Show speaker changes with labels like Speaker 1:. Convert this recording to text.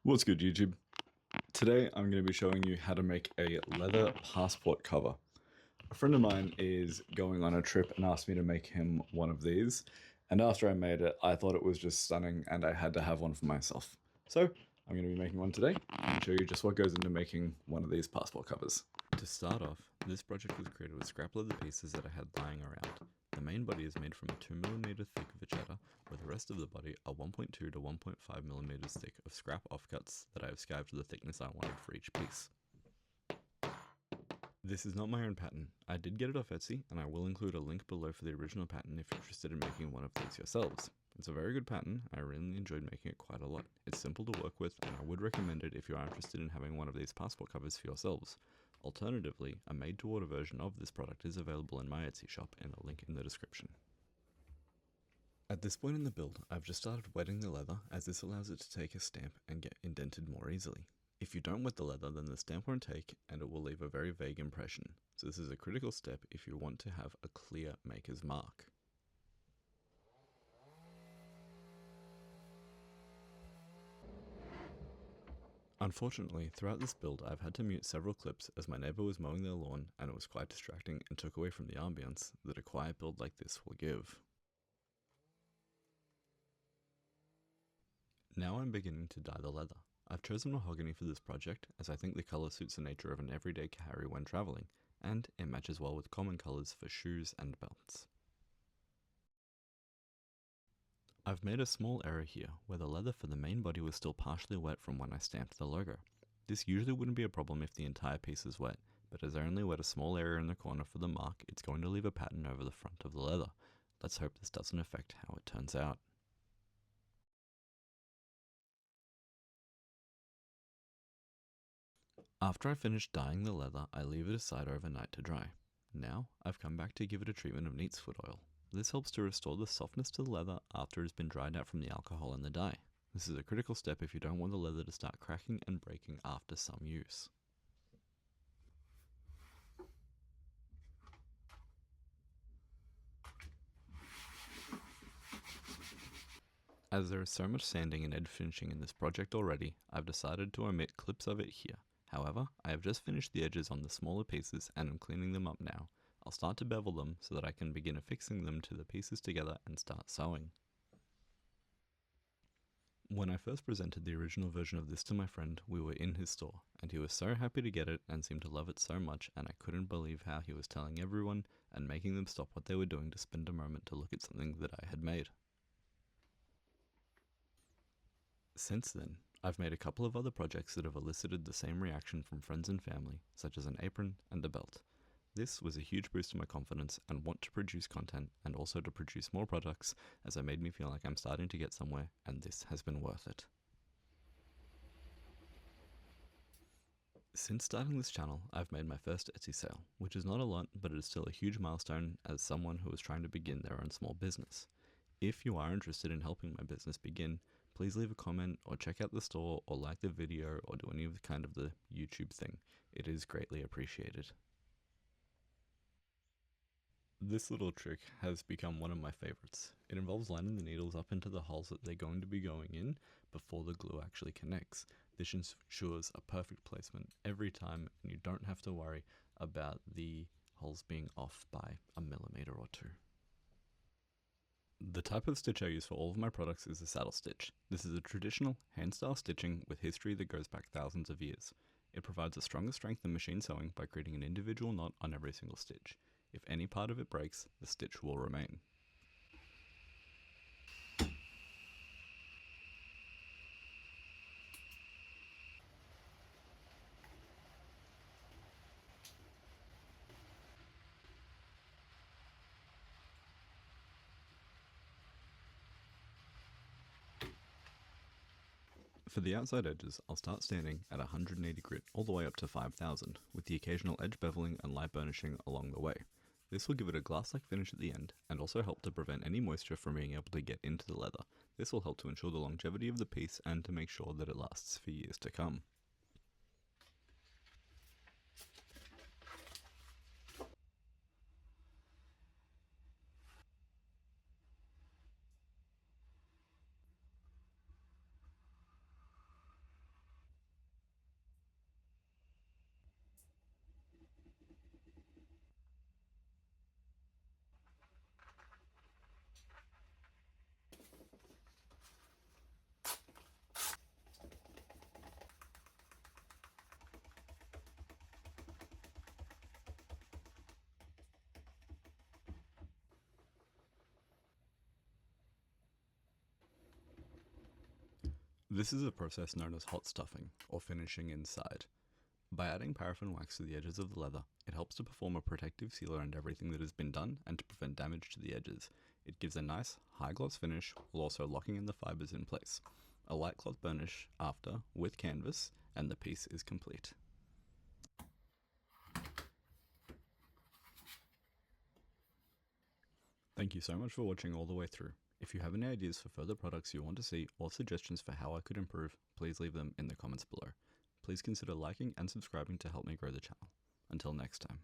Speaker 1: What's good, YouTube? Today I'm going to be showing you how to make a leather passport cover. A friend of mine is going on a trip and asked me to make him one of these, and after I made it, I thought it was just stunning and I had to have one for myself. So I'm going to be making one today and show you just what goes into making one of these passport covers. To start off, this project was created with scrap leather pieces that I had lying around. The main body is made from a 2mm thick vachetta, where the rest of the body are 1.2 to 1.5mm thick of scrap offcuts that I have scived to the thickness I wanted for each piece. This is not my own pattern. I did get it off Etsy, and I will include a link below for the original pattern if you're interested in making one of these yourselves. It's a very good pattern. I really enjoyed making it quite a lot. It's simple to work with, and I would recommend it if you are interested in having one of these passport covers for yourselves. Alternatively, a made-to-order version of this product is available in my Etsy shop in a link in the description. At this point in the build, I've just started wetting the leather, as this allows it to take a stamp and get indented more easily. If you don't wet the leather, then the stamp won't take and it will leave a very vague impression, so this is a critical step if you want to have a clear maker's mark. Unfortunately, throughout this build I've had to mute several clips as my neighbour was mowing their lawn and it was quite distracting and took away from the ambience that a quiet build like this will give. Now I'm beginning to dye the leather. I've chosen mahogany for this project as I think the colour suits the nature of an everyday carry when travelling, and it matches well with common colours for shoes and belts. I've made a small error here, where the leather for the main body was still partially wet from when I stamped the logo. This usually wouldn't be a problem if the entire piece is wet, but as I only wet a small area in the corner for the mark, it's going to leave a pattern over the front of the leather. Let's hope this doesn't affect how it turns out. After I finish dyeing the leather, I leave it aside overnight to dry. Now, I've come back to give it a treatment of neatsfoot oil. This helps to restore the softness to the leather after it has been dried out from the alcohol in the dye. This is a critical step if you don't want the leather to start cracking and breaking after some use. As there is so much sanding and edge finishing in this project already, I've decided to omit clips of it here. However, I have just finished the edges on the smaller pieces and am cleaning them up now. I'll start to bevel them so that I can begin affixing them to the pieces together and start sewing. When I first presented the original version of this to my friend, we were in his store, and he was so happy to get it and seemed to love it so much, and I couldn't believe how he was telling everyone and making them stop what they were doing to spend a moment to look at something that I had made. Since then, I've made a couple of other projects that have elicited the same reaction from friends and family, such as an apron and a belt. This was a huge boost to my confidence and want to produce content and also to produce more products, as it made me feel like I'm starting to get somewhere, and this has been worth it. Since starting this channel, I've made my first Etsy sale, which is not a lot, but it is still a huge milestone as someone who is trying to begin their own small business. If you are interested in helping my business begin, please leave a comment or check out the store or like the video or do any of the kind of the YouTube thing. It is greatly appreciated. This little trick has become one of my favorites. It involves lining the needles up into the holes that they're going to be going in before the glue actually connects. This ensures a perfect placement every time, and you don't have to worry about the holes being off by a millimeter or two. The type of stitch I use for all of my products is a saddle stitch. This is a traditional hand-style stitching with history that goes back thousands of years. It provides a stronger strength than machine sewing by creating an individual knot on every single stitch. If any part of it breaks, the stitch will remain. For the outside edges, I'll start standing at 180 grit all the way up to 5000, with the occasional edge beveling and light burnishing along the way. This will give it a glass-like finish at the end, and also help to prevent any moisture from being able to get into the leather. This will help to ensure the longevity of the piece and to make sure that it lasts for years to come. This is a process known as hot stuffing, or finishing inside. By adding paraffin wax to the edges of the leather, it helps to perform a protective seal around everything that has been done and to prevent damage to the edges. It gives a nice, high gloss finish while also locking in the fibers in place. A light cloth burnish after, with canvas, and the piece is complete. Thank you so much for watching all the way through. If you have any ideas for further products you want to see or suggestions for how I could improve, please leave them in the comments below. Please consider liking and subscribing to help me grow the channel. Until next time.